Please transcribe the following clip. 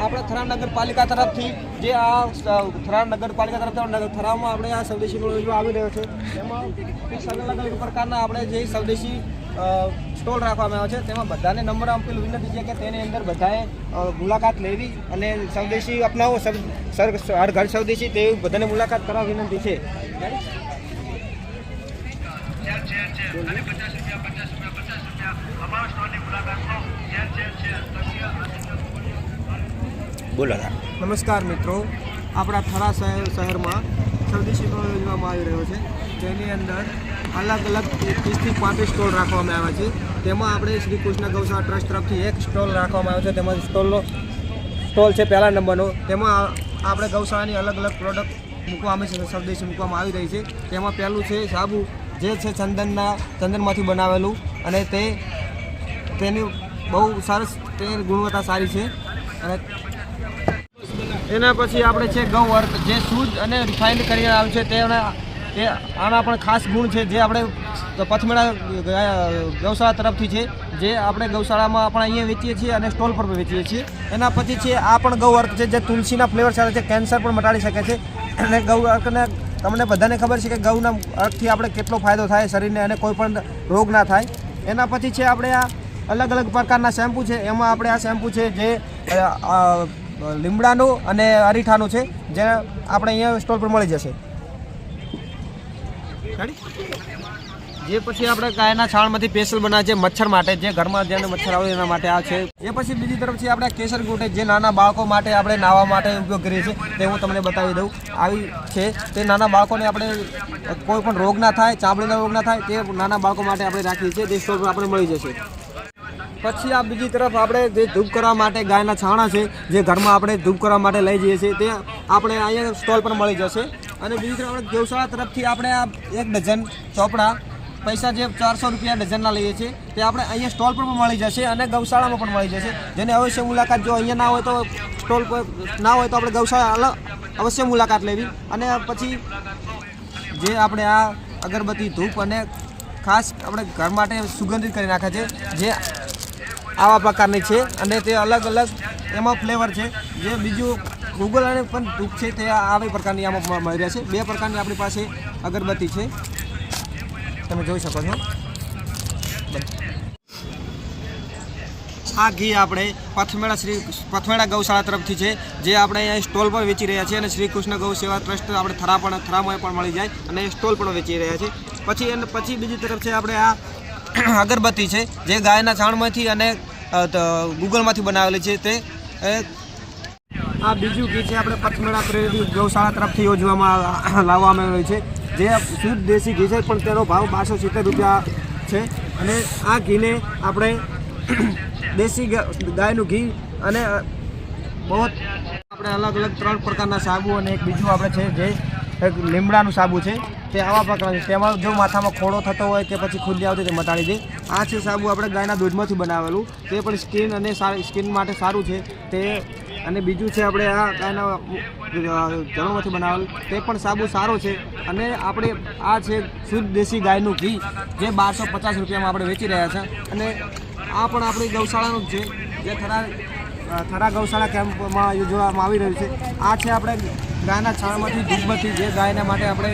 આપણે થરા નગરપાલિકા તરફથી જે આ થરા નગરપાલિકા તરફથી થરામાં આપણે આ સ્વદેશી મેળો આવી રહ્યો છે, એમાં અલગ અલગ પ્રકારના આપણે જે સ્વદેશી સ્ટોલ રાખવામાં આવ્યો છે, તેમાં બધાને નંબર આપેલું વિનંતી છે કે તેની અંદર બધાએ મુલાકાત લેવી અને સ્વદેશી અપનાવો, હર ઘર સ્વદેશી તેવી બધાને મુલાકાત કરવા વિનંતી છે। બોલો। નમસ્કાર મિત્રો, આપણા થરા શહેરમાં સ્વદેશી મેળો યોજવામાં આવી રહ્યો છે, તેની અંદર અલગ અલગ 30 થી 35 સ્ટોલ રાખવામાં આવ્યા છે। તેમાં આપણે શ્રી કૃષ્ણ ગૌશાળા ટ્રસ્ટ તરફથી એક સ્ટોલ રાખવામાં આવ્યો છે, તેમાં સ્ટોલ છે પહેલા નંબરનો। તેમાં આપણે ગૌશાળાની અલગ અલગ પ્રોડક્ટ મૂકવામાં સ્વદેશી મૂકવામાં આવી રહી છે। તેમાં પહેલું છે સાબુ, જે છે ચંદનમાંથી બનાવેલું અને તેની બહુ સરસ તેની ગુણવત્તા સારી છે। અને એના પછી આપણે છે ગૌ અર્ક, જે શુદ્ધ અને રિફાઇન્ડ કરીને આવે છે, તે આના પણ ખાસ ગુણ છે, જે આપણે પથમેળા ગૌશાળા તરફથી છે, જે આપણે ગૌશાળામાં આપણે અહીંયા વેચીએ છીએ અને સ્ટોલ પર વેચીએ છીએ। એના પછી છે આ પણ ગૌ અર્ક છે, જે તુલસીના ફ્લેવર સાથે છે, કેન્સર પણ મટાડી શકે છે। અને ગૌ અર્કને તમને બધાને ખબર છે કે ગૌના અર્કથી આપણે કેટલો ફાયદો થાય શરીરને અને કોઈ પણ રોગ ના થાય। એના પછી છે આપણે આ અલગ અલગ પ્રકારના શેમ્પૂ છે, એમાં આપણે આ શેમ્પૂ છે જે લીમડાનું અને અરીઠાનું છે, જે આપણે અહીંયા સ્ટોલ પર મળી જશે। જે પછી આપણે ગાયના છાણમાંથી સ્પેશિયલ બનાવે છે મચ્છર માટે, જે ઘરમાં જેને મચ્છર આવે એના માટે આ છે। એ પછી બીજી તરફથી આપણે કેસર ગોટે, જે નાના બાળકો માટે આપણે નાહવા માટે ઉપયોગ કરીએ છીએ, તે હું તમને બતાવી દઉં। આવી છે તે નાના બાળકોને આપણે કોઈ પણ રોગ ના થાય, ચામડીનો રોગ ના થાય, તે નાના બાળકો માટે આપણે રાખીએ છીએ, તે સ્ટોલ પર આપણે મળી જશે। પછી આ બીજી તરફ આપણે જે ધૂપ કરવા માટે ગાયના છાણા છે, જે ઘરમાં આપણે ધૂપ કરવા માટે લઈ જઈએ છીએ, તે આપણે અહીંયા સ્ટોલ પર મળી જશે। અને બીજી તરફ આપણે ગૌશાળા તરફથી આપણે આ 1 ડઝન ચોપડા પૈસા જે 400 રૂપિયા ડઝનના લઈએ છીએ, તે આપણે અહીંયા સ્ટોલ પર પણ મળી જશે અને ગૌશાળામાં પણ મળી જશે। જેને અવશ્ય મુલાકાત, જો અહીંયા ના હોય તો સ્ટોલ પર ના હોય તો આપણે ગૌશાળા અવશ્ય મુલાકાત લેવી। અને પછી જે આપણે આ અગરબત્તી, ધૂપ અને ખાસ આપણે ઘર માટે સુગંધિત કરી નાખે છે, જે આવા પ્રકારની છે અને તે અલગ અલગ એમાં ફ્લેવર છે। જે બીજું ગૂગલ અને પણ ધૂપ છે, તે આવી પ્રકારની આમાં મળી રહેશે। 2 પ્રકારની આપણી પાસે અગરબત્તી છે, તમે જોઈ શકો છો। આ ઘી આપણે પથમેળા ગૌશાળા તરફથી છે, જે આપણે અહીંયા સ્ટોલ પર વેચી રહ્યા છીએ, અને શ્રી કૃષ્ણ ગૌ સેવા ટ્રસ્ટ આપણે થરામાં પણ મળી જાય અને સ્ટોલ પણ વેચી રહ્યા છે। પછી બીજી તરફ છે આપણે આ અગરબત્તી છે, જે ગાયના છાણમાંથી અને ગૂગલમાંથી બનાવેલી છે। તે આ બીજું ઘી છે આપણે પથમેળા ગૌશાળા તરફથી લાવવામાં આવેલું છે, જે શુદ્ધ દેશી ઘી છે, પણ તેનો ભાવ 1270 રૂપિયા છે। અને આ ઘીને આપણે દેશી ગાયનું ઘી અને બહુ આપણે અલગ અલગ 3 પ્રકારના સાબુ અને એક બીજું આપણે છે, જે એક લીમડાનું સાબુ છે, તે આવા પ્રકારનું, તેમાં જો માથામાં ખોડો થતો હોય કે પછી ખુલ્લી આવતી તે મટાડી દે। આ છે સાબુ આપણે ગાયના દૂધમાંથી બનાવેલું, તે પણ સ્કિન માટે સારું છે તે। અને બીજું છે આપણે આ ગાયના જળોમાંથી બનાવેલું, તે પણ સાબુ સારો છે। અને આપણે આ છે શુદ્ધ દેશી ગાયનું ઘી, જે 1250 રૂપિયામાં આપણે વેચી રહ્યા છે। અને આ પણ આપણી ગૌશાળાનું જ છે, જે થરા ગૌશાળા કેમ્પમાં યોજવામાં આવી રહ્યું છે। આ છે આપણે ગાયના છાણમાંથી ધૂપબત્તી, જે ગાયના માટે આપણે